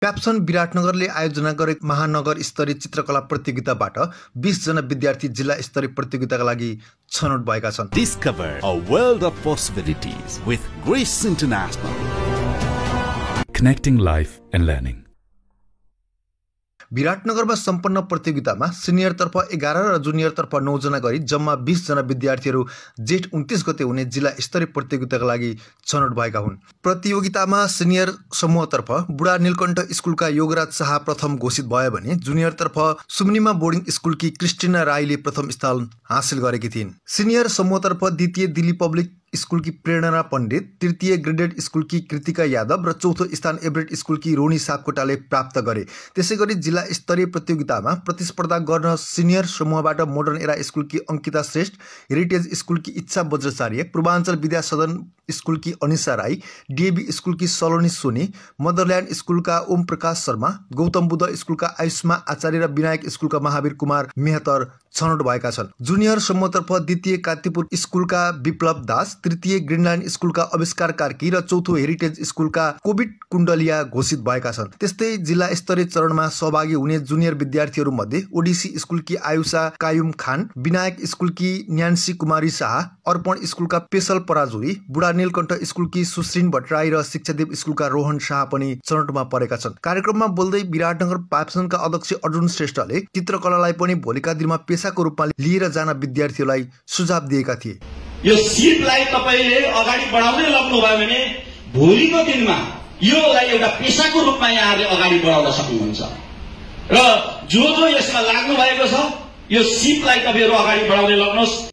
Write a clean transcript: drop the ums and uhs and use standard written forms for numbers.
प्याप्सन विराटनगरले आयोजना गरेको महानगर स्तरीय चित्रकला प्रतियोगिताबाट 20 जना विद्यार्थी जिल्ला स्तरीय प्रतियोगिताका लागि छनौट भएका छन्। Discover a world of possibilities with Grace International. Connecting life and learning. विराटनगरमा सम्पन्न प्रतियोगितामा सिनियरतर्फ 11 र जुनियरतर्फ 9 जना गरी जम्मा 20 जना विद्यार्थीहरू जेठ 29 गते हुने जिल्ला स्तरीय प्रतियोगिताका लागि छनौट भएका हुन्। प्रतियोगितामा सिनियर समूहतर्फ बुढा नीलकण्ठ स्कुलका योगराज शाह प्रथम घोषित भयो भने जुनियरतर्फ सुम्निमा बोर्डिङ स्कुलकी क्रिस्टिना राईले प्रथम स्थान हासिल गरेकी थिइन्। सिनियर समूहतर्फ द्वितीय दिल्ली पब्लिक स्कुलकी प्रेरणा पण्डित, तृतीय ग्रेडेड स्कुलकी कृतिका यादव र चौथो स्थान एभरेट स्कुलकी रोनी सापकोटाले प्राप्त गरे। त्यसैगरी जिल्ला स्तरीय प्रतियोगितामा प्रतिस्पर्धा गर्न सिनियर समूहबाट मोडर्न एरा स्कुलकी अंकिता श्रेष्ठ, हेरिटेज स्कुलकी इच्छा वज्राचार्य, पूर्वाञ्चल विद्या सदन स्कुलकी अनिसा राई, डीएबी स्कुलकी सलोनी सोनी, मदरल्यान्ड स्कुलका ओम प्रकाश शर्मा, गौतम बुद्ध स्कुलका आयुष्मा आचार्य र विनायक स्कुलका महावीर कुमार मेहतर छनौट भएका छन्। जुनियर समूहतर्फ द्वितीय कान्तिपुर स्कुलका विप्लव दास, तृतीय ग्रीनल्यान्ड स्कुलका आविष्कार कार्की र चौथो हेरिटेज स्कुलका कोविड कुण्डलिया घोषित भएका छन्। त्यस्तै जिल्ला स्तरीय चरणमा सहभागी हुने जुनियर विद्यार्थीहरू मध्ये ओडीसी स्कुलकी आयुषा कायुम खान, विनायक स्कुलकी न्यान्सी कुमारी शाह, अर्पण स्कुलका पेशल पराजुली, बुढा नीलकण्ठ स्कुलकी सुश्रीन भट्टराई र शिक्षादेव स्कुलका रोहन शाह पनि चरणमा परेका छन्। कार्यक्रममा बोल्दै विराटनगर प्याप्सनका अध्यक्ष अर्जुन श्रेष्ठले चित्रकलालाई पनि भोलिका दिनमा पेशाको रूपमा लिएर जान विद्यार्थीहरूलाई सुझाव दिएका थिए। यो सिपलाई तपाईले अगाडि बढाउँदै लाग्नुभयो भने भोलिको दिनमा योलाई एउटा पेशाको रूपमा यहाँहरूले अगाडि बढाउन सक्नुहुन्छ र जो यसमा लाग्नु भएको छ यो सिपलाई तपाईहरु अगाडि बढाउँदै लाग्नुहोस्।